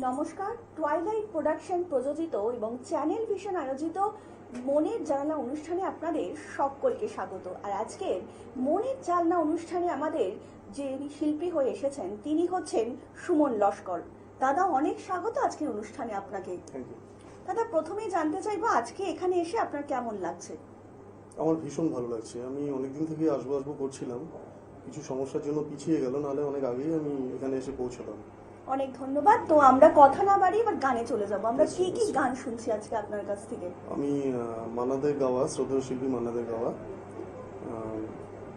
নমস্কার, twilight production প্রযোজিত এবং চ্যানেল ভিশন আয়োজিত মনের জানলা অনুষ্ঠানে আপনাদের সকলকে স্বাগত। আর আজকের মনের জানলা অনুষ্ঠানে আমাদের যে শিল্পী হয়ে এসেছেন তিনি হচ্ছেন সুমন লস্কর। দাদা, অনেক স্বাগত আজকের অনুষ্ঠানে আপনাকে। দাদা, প্রথমেই জানতে চাইবো আজকে এখানে এসে আপনার কেমন লাগছে? আমার ভীষণ ভালো লাগছে। আমি অনেকদিন থেকে আসবো করছিলাম, কিছু সমস্যার জন্য পিছিয়ে গেল, নাহলে অনেক আগেই আমি এখানে এসে পৌঁছলাম। অনেক ধন্যবাদ। তো আমরা কথা না বাড়িয়ে এবার গানে চলে যাবো। আমরা কি কি গান শুনছি আজকে আপনার কাছ থেকে? আমি মান্নাদের গাওয়া, শ্রদ্ধেয় শিল্পী মান্নাদের গাওয়া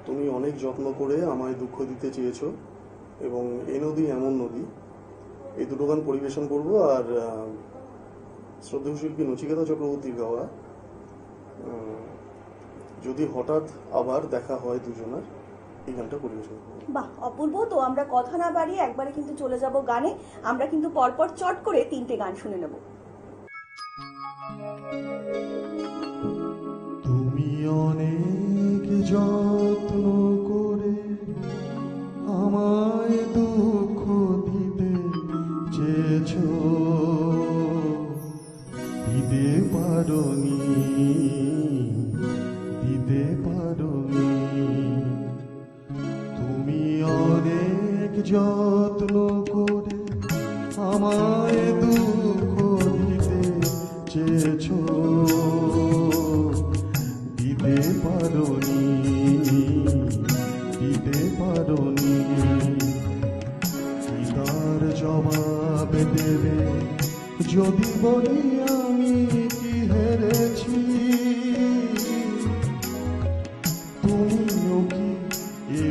তুমি অনেক যত্ন করে আমায় দুঃখ দিতে চেয়েছো এবং এ নদী এমন নদী, এই দুটো গান পরিবেশন করব। আর শ্রদ্ধেয় শিল্পী নচিকেতা চক্রবর্তীর গাওয়া যদি হঠাৎ আবার দেখা হয় দুজনের, এই গানটা পরিবেশন করব। বাহ, অপূর্ব। তো আমরা কথা না বাড়িয়ে একবারে কিন্তু চলে যাব গানে। আমরা কিন্তু পরপর চট করে 3টে গান শুনে নেব। তুমি অনেক যত্ন করে আমায় দুঃখ দিতে চেয়েছো, দিতে পারোনি, দিতে পারোনি। তুমি অনেক যত্ন করে আমায় দুঃখ দিতে চেয়েছো, দিতে পারোনি, দিতে পারোনি। তার জবাব দেবে যদি বলি আমি কি হেরেছি? তুমিও কি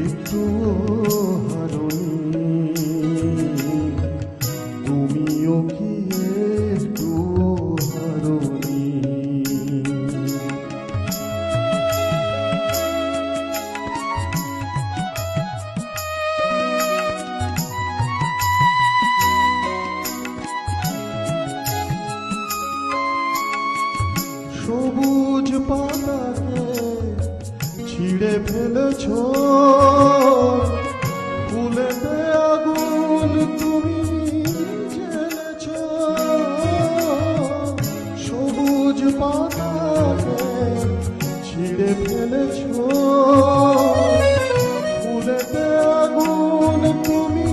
একটু হারোনি? তুমিও কি একটু হারোনি? সবুজ পাতাকে ছিঁড়ে ফেলেছ, ফুলেতে আগুন তুমি জ্বেলেছ। সবুজ পাতাকে ছিঁড়ে ফেলেছ, ফুলেতে আগুন তুমি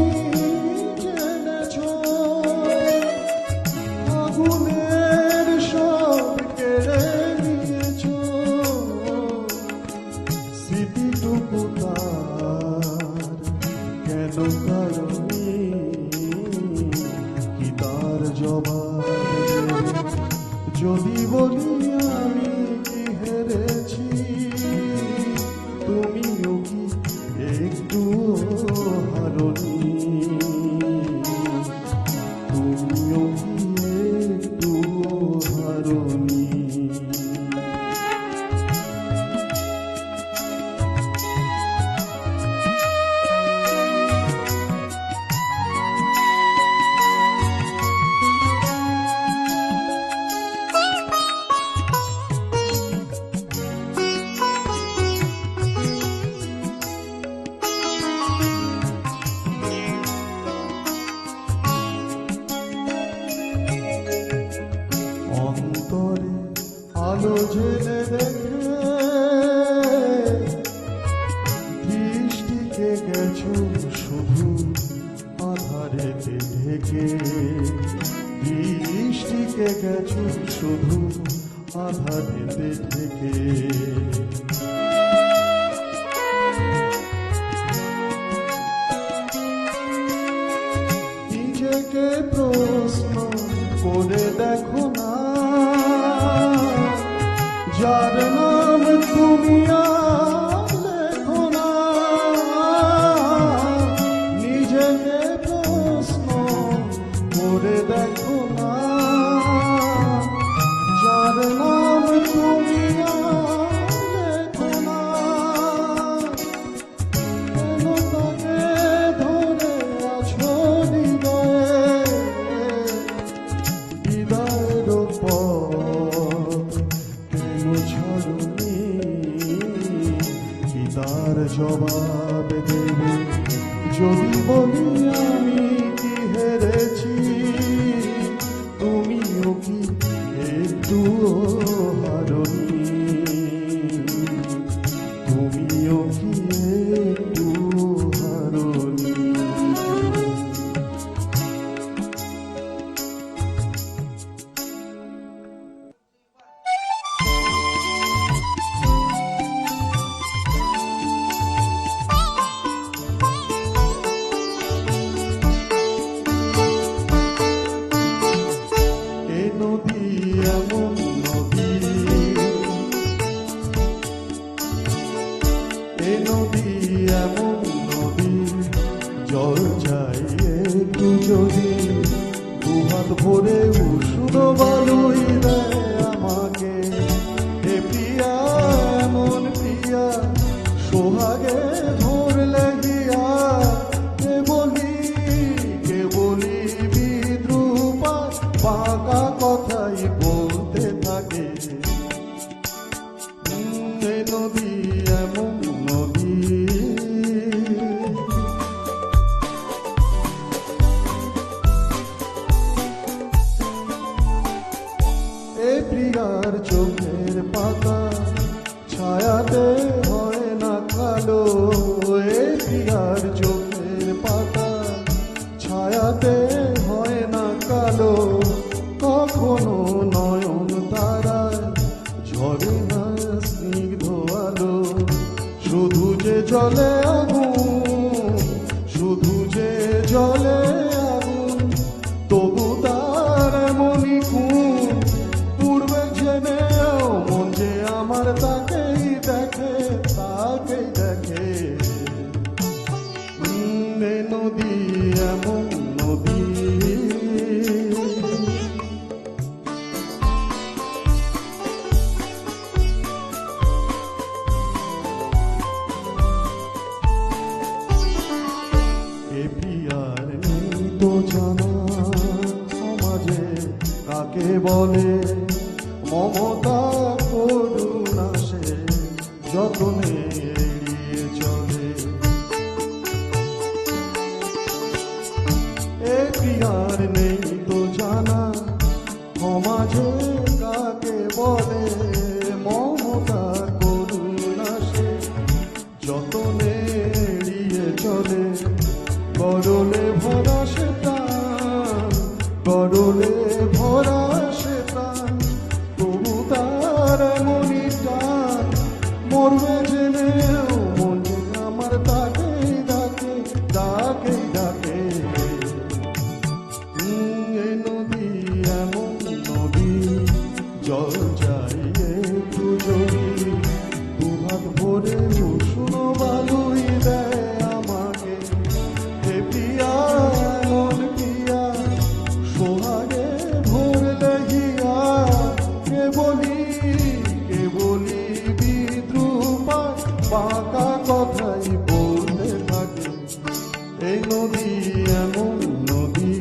জ্বেলেছ। আগুনের সব কেড়ে নিয়েছ, স্মৃতিটুকু তার কেন কারণে? কি তার জবাব যদি বলি আমি কি হেরেছি? তুমিও কি একটু হারোনি? তুমিও কি একটু হারোনি? অন্তরে আলো জেলে দেখে দৃষ্টিকে গেছো শুধু আধারেতে ঢেকে, দৃষ্টিকে গেছো শুধু আধারেতে ঢেকে। নিজেকে প্রশ্ন করে দেখো না, যার নাম তুমি আর লেখো না। নিজেকে প্রশ্ন করে দেখো না, যার নাম তুমি আর লেখো না। কেন তাকে ধরে আছো হৃদয়ে? হৃদয়ের পথ কেন ছাড়োনি? কি তার জবাব দেবে যদি বলি আমি কি হেরেছি? সোহাগে ধরলে গিয়া কে বলি বিদ্রুপা বাঁকা কথাই বলতে থাকে। এ নদী এমন নদী, এ প্রিয়ার চোখের পাতা ছায়াতে হয় না কালো। এ প্রিয়ার চোখের পাতা ছায়াতে হয় না কালো। কখনো নয়ন তারায় ঝরে না স্নিগ্ধ আলো। শুধু যে জলে আগুন, শুধু যে জলে আগুন, তবু তার এমনই গুণ। পূর্বে জেনেও মন যে আমার তাকেই দেখে, তাকেই দেখে। এ নদী এমন নদী, এ প্রিয়ার নেই তো জানা সমাজে কাকে বলে। মমতা করুণা সে যতনে এড়িয়ে চলে। এ প্রিয়ার নেই তো জানা সমাজে কাকে বলে। মমতা করুণা সে যতনে এড়িয়ে চলে। গরলে ভরা সে প্রাণ, গরলে ভরা সে প্রাণ, তবু তার এমনই টান। মরবে জেনেও মন যে আমার তাকেই ডাকে, তাকেই ডাকে। এ নদী এমন নদী, জল চাই একটু যদি। দুহাত ভরে উষ্ণ বালুই দেয় আমাকে। হে প্রিয়া মন প্রিয়া, সোহাগে ধরলে গিয়া কে বলি বিদ্রুপা বাঁকা কথাই বলতে থাকে। এই নদী এমন নদী।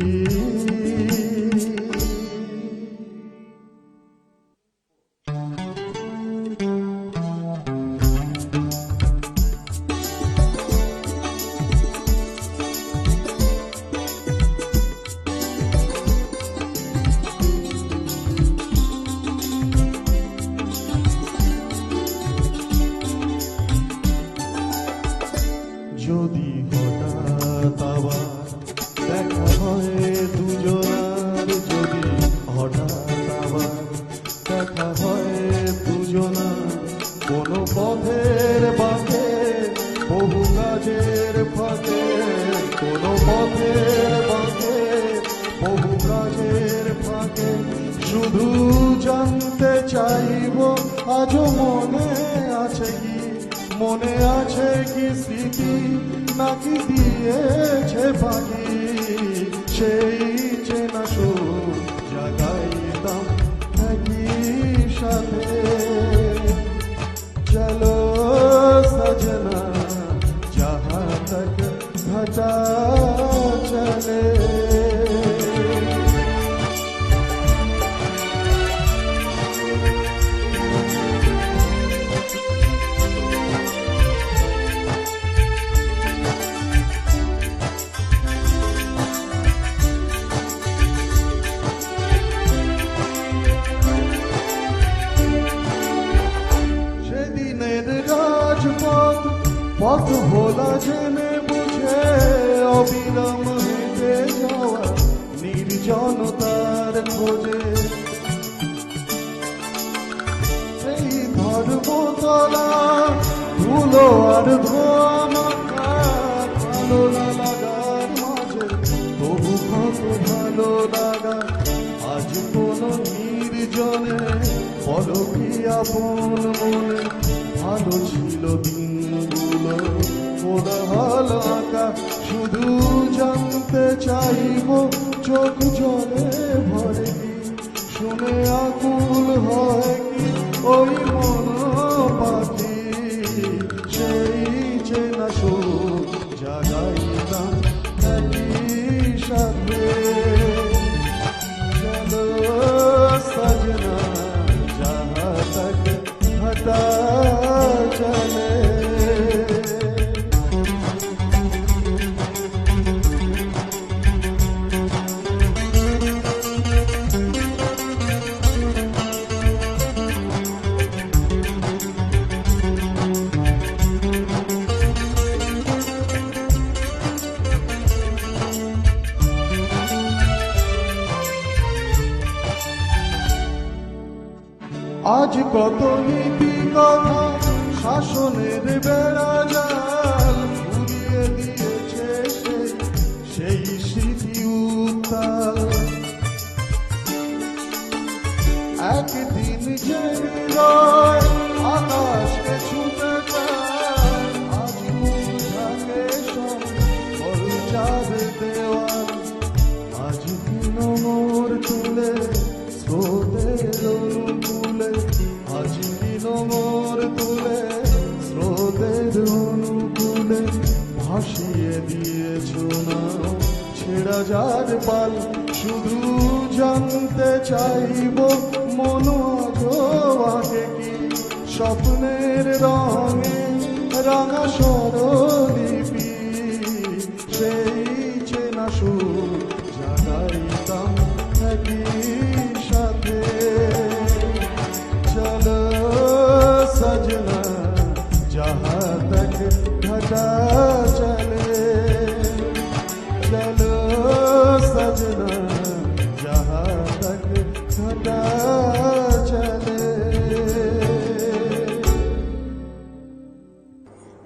যদি হঠাৎ আবার দেখা হয় দুজনার, যদি হঠাৎ আবার দেখা হয় দুজনার, কোনো পথের বাঁকে বহু কাজের ফাঁকে, কোনো পথের বাঁকে বহু কাজের ফাঁকে, শুধু জানতে চাইব আজও মনে আছে কি, মনে আছে কি স্মৃতি নাকি দিয়েছে পাখি। সেই চেনা সুর জাগাইতাম একই সাথে। চলো সजना जहाँ तक घटा चले। পথ ভোলা জেনে বুঝে অবিরাম হেঁটে যাওয়া নির্জনতার খোঁজে। সেই ধর্মতলা ধুলো আর ধোয়া মাখা ভালো না লাগার মাঝে তবু কত ভালো লাগা। আজ কোনো নির্জনে বলো কি আপন মনে ভালো ছিল দিনগুলো কোলাহল আঁকা। শুধু জানতে চাইব চোখ জলে ভরে কি শুনে আকুল হয় কি ওই মন পাখি সেই কত নীতি কথা শাসনের বেড়া জাল ঘুরিয়ে দিয়েছে সেই স্মৃতি উত্তাল। একদিন যে হৃদয় আকাশকে ছুঁতে চায়, আজ মুছাকে সব বলচার দেওয়াল। আজ দিন মোর তুলে স্রোতের অনুকূলে, আজ দিন মোর তুলে স্রোতের অনুকূলে ভাসিয়ে দিয়েছ না ছেড়া যার পাল। শুধু জানতে চাইব মন আগে কি স্বপ্নের রঙে রাঙা স্বরলিপি, সেই চেনা সুর জাগাইতাম একই সাথে। চলো সजना जहाँ तक घटा चले, चलो सजना जहाँ तक घटा चले।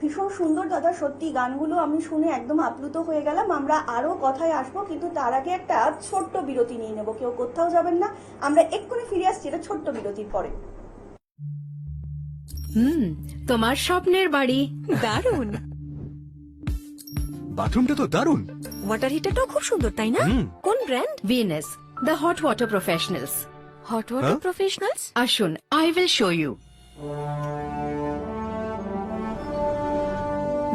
ভীষণ সুন্দর দাদা, সত্যি গানগুলো আমি শুনে একদম আপ্লুত হয়ে গেলাম। আমরা আরো কথায় আসবো, কিন্তু তার আগে একটা ছোট্ট বিরতি নিয়ে নেবো। কেউ কোথাও যাবেন না, আমরা এক্ষুনি ফিরে আসছি এটা ছোট্ট বিরতির পরে। তোমার স্বপ্নের বাড়ি দারুণ। বাথরুমটা তো দারুণ। ওয়াটার হিটারটাও খুব সুন্দর, তাই না? কোন brand? Venus, the hot water professionals. Hot water professionals, আসুন, I will show you.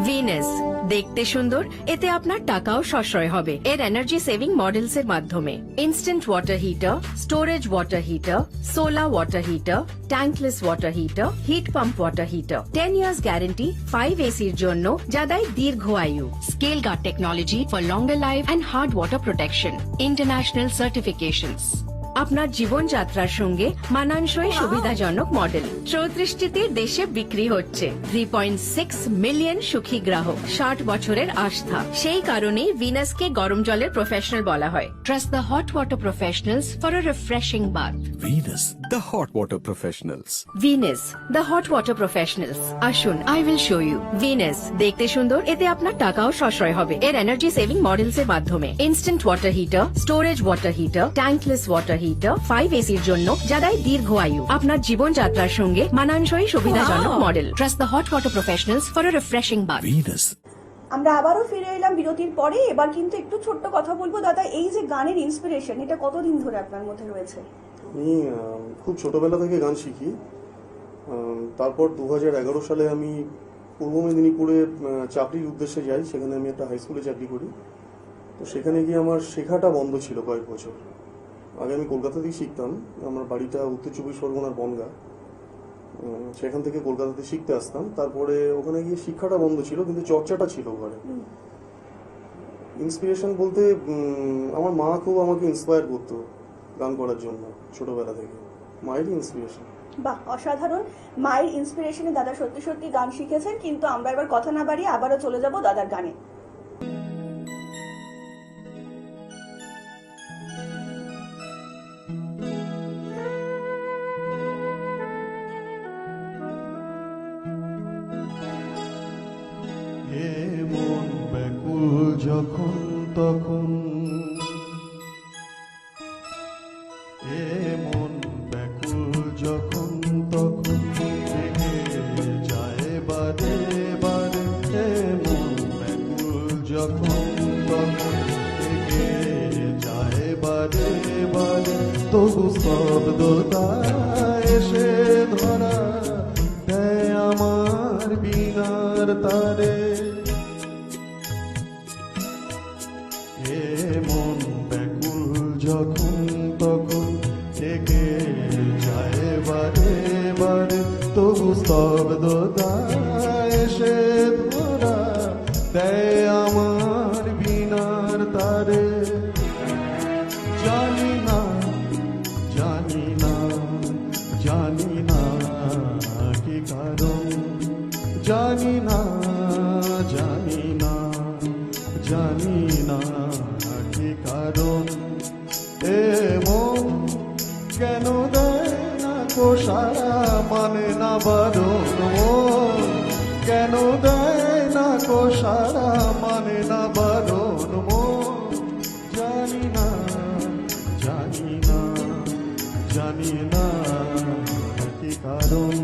Venus দেখতে সুন্দর, এতে আপনার টাকাও সাশ্রয় হবে। এর এনার্জি সেভিং মডেলস এর মাধ্যমে instant water heater, storage water heater, solar water heater, tankless water heater, heat pump water heater. 10 years guarantee 5 এসির জন্য, যা দেয় দীর্ঘ আয়ু। Scale guard technology for longer life and hard water protection. International certifications. আপনার জীবনযাত্রার সঙ্গে মানানসই সুবিধাজনক মডেল 34টিতে দেশে বিক্রি হচ্ছে। 3.6 মিলিয়ন সুখী গ্রাহক, 60 বছরের আস্থা। সেই কারণেই ভিনাসকে গরম জলের প্রফেশনাল বলা হয়। Trust the hot water professionals for a refreshing bath. Venus, the hot water professionals. Venus, the hot water professionals. আসুন, I will show you. Venus দেখতে সুন্দর, এতে আপনার টাকাও সাশ্রয় হবে। এর এনার্জি সেভিং মডেলস এর মাধ্যমে instant water heater, storage water heater, tankless water heater, 5 এসির জন্য, যা দেয় দীর্ঘ আয়ু। আপনার জীবনযাত্রার সঙ্গে মানানসই সুবিধাজনক model. Trust the hot water professionals for a refreshing bath. Venus. আমরা আবারও ফিরে এলাম বিরতির পরে। এবার কিন্তু একটু ছোট্ট কথা বলবো দাদা, এই যে গানের ইন্সপিরেশন, এটা কতদিন ধরে আপনার মধ্যে রয়েছে? আমি খুব ছোটবেলা থেকে গান শিখি। তারপর 2011 সালে আমি পূর্ব মেদিনীপুরে চাকরির উদ্দেশ্যে যাই। সেখানে আমি একটা হাই স্কুলে চাকরি করি। তো সেখানে গিয়ে আমার শেখাটা বন্ধ ছিল কয়েক বছর। আগে আমি কলকাতাতেই শিখতাম, আমার বাড়িটা উত্তর 24 পরগনার বনগাঁ। সেখান থেকে কলকাতাতে শিখতে আসতাম। তারপরে ওখানে গিয়ে শিক্ষাটা বন্ধ ছিল, কিন্তু চর্চাটা ছিল ওখানে। ইন্সপিরেশন বলতে আমার মা খুব আমাকে ইন্সপায়ার করতো গান করার জন্য ছোটবেলা থেকে। মায়েরই ইন্সপিরেশন। বাহ, অসাধারণ। মায়ের ইন্সপিরেশনে দাদা সত্যি সত্যি গান শিখেছেন। কিন্তু আমরা এবার কথা না বাড়িয়ে আবারও চলে যাব দাদার গানে। এ মন ব্যাকুল যখন তখন, এ মন ব্যাকুল যখন তখন, থেকে যায় বারে বারে। এ মন ব্যাকুল যখন তখন, থেকে যায় বারে বারে। তবু শব্দটা এসে ধরা দেয় আমার বিনার তারে। এ মন ব্যাকুল যখন তখন, থেকে যায় বারে বারে। তবু শব্দটা এসে ধরা দেয় আমার বিনার তারে। জানি না, জানি না, জানি না কি কারণ, জানি না, জানি না, জানি না কি কারণ। এ মন কেন দেয় না কো সারা মানে না বারণ মন, কেন দেয় না গো সারা মানে না বারণ মন। জানি না জানি না জানি না কি কারণ।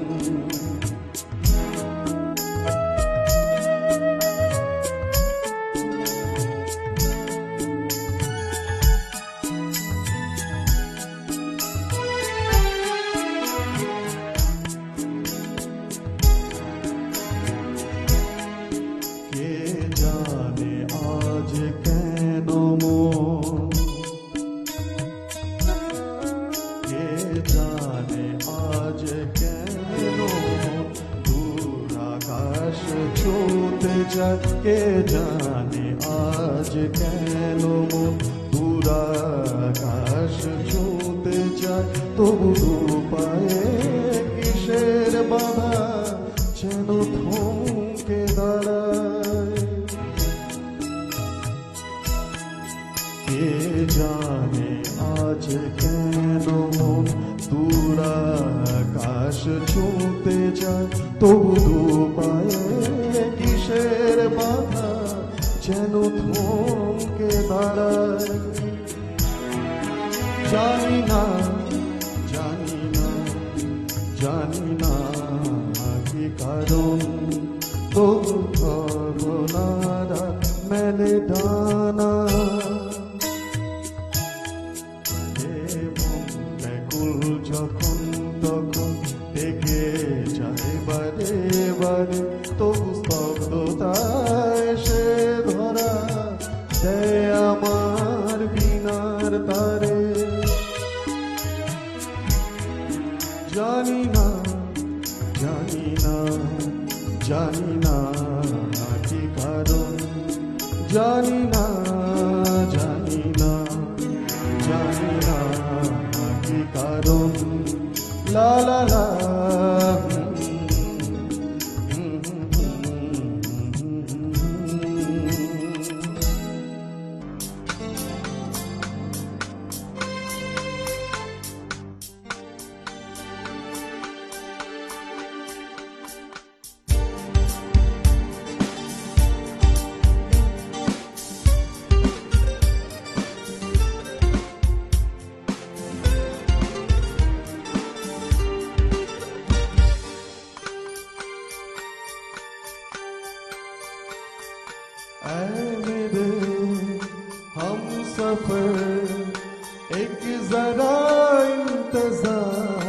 কে জানে আজ কেন মন, কে জানে আজ কেন মন দূর আকাশ ছুঁতে যায়। কে জানে আজ কেন মন দূর আকাশ ছুঁতে যায়। তবু পায়ে কিসের বাধা যেন থমকে দাঁড়ায়। কে জানে আজ কেন মন দূর আকাশ ছুঁতে যায়। তবু পায়ে কিসের বাধা যেন থমকে দাঁড়ায়। জানি না জানি না জানি না কি কারণ, তবু ভাবনারা মেলে ডানা। ব্যাকুল যখন তখন ডেকে যায় বারে বারে, তবু স্তব্ধতা এসে ধরা দেয় আমার বিনার তারে। জানি না জানি না জানি না কি কারণ। জানি না জানি না জানি না কি কারণ। লা লা লা ऐ मेरे हम सफर एक जरा इंतजार,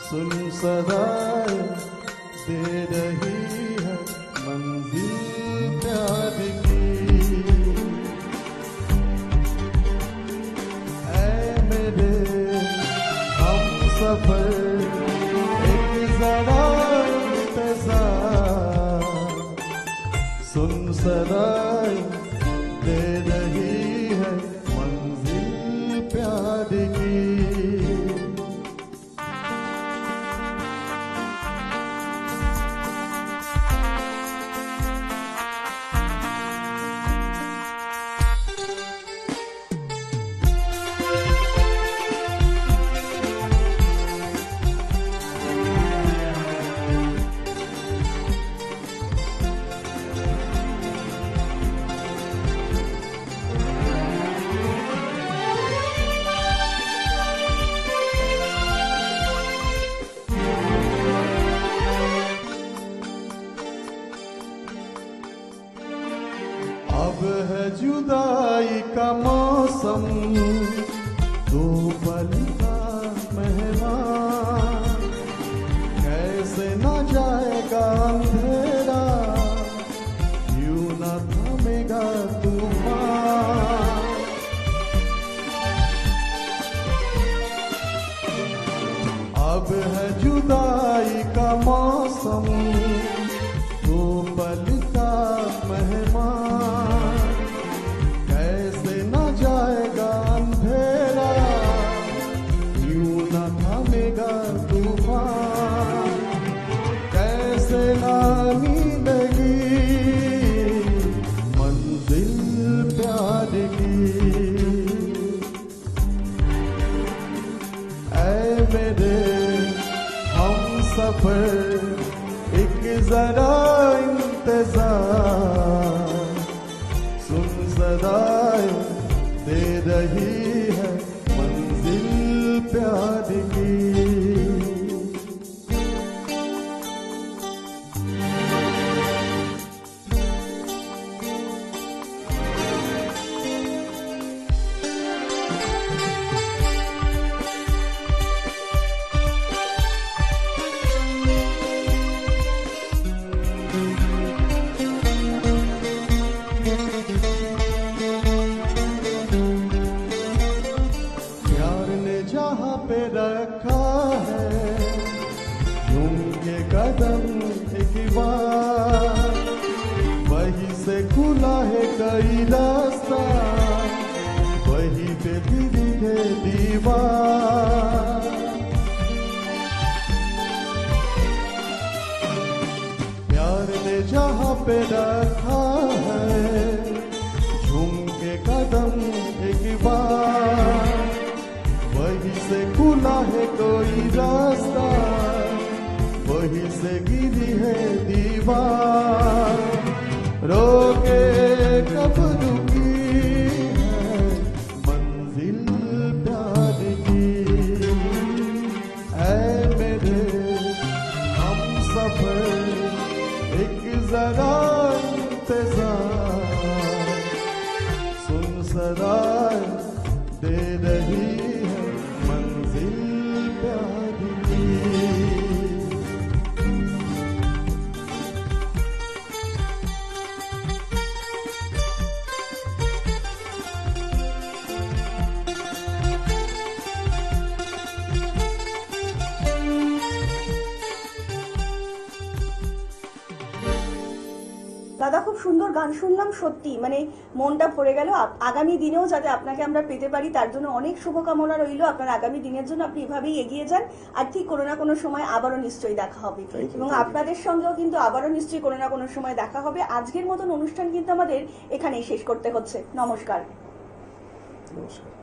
सुन सदाएं दे रही है मंजिल प्यार की। ऐ मेरे हम सफर एक जरा इंतजार, सुन सदाएं दे रही है मंजिल प्यार की। अब है जुदाई का मौसम, दो पल का मेहमान, कैसे न जाएगा अंधेरा, यूं न थमेगा तूफान। अब है जुदाई का मौसम, दो पल का मेहमान, कैसे न जाएगा अंधेरा, रही है मंजिल प्यार की। प्यार ने जहाँ पे रखा है झूम के कदम एक बार, वहीं से खुला है कई रास्ता, वहीं पे भी दिखे दीवार। प्यार ने जहाँ पे रखा है झूम के कदम एक बार, वहीं से खुला है कोई रास्ता, वहीं से गिरी है दीवार। रोके कब रुकी है मंजिल प्यार की। ऐ मेरे हम सफर एक जरा इंतजार, सुन सदाएं दे रही है मंजिल प्यार की। দাদা খুব সুন্দর গান শুনলাম, সত্যি মানে মনটা ভরে গেল। আগামী দিনেও যাতে আপনাকে আমরা পেতে পারি তার জন্য অনেক শুভকামনা রইল। আপনার আগামী দিনের জন্য আপনি এভাবেই এগিয়ে যান, আর ঠিক কোনো না কোনো সময় আবারও নিশ্চয়ই দেখা হবে, Thank you, এবং thank you. আপনাদের সঙ্গেও কিন্তু আবারও নিশ্চয়ই কোনো না কোনো সময় দেখা হবে। আজকের মতন অনুষ্ঠান কিন্তু আমাদের এখানেই শেষ করতে হচ্ছে। নমস্কার। নমস্কার।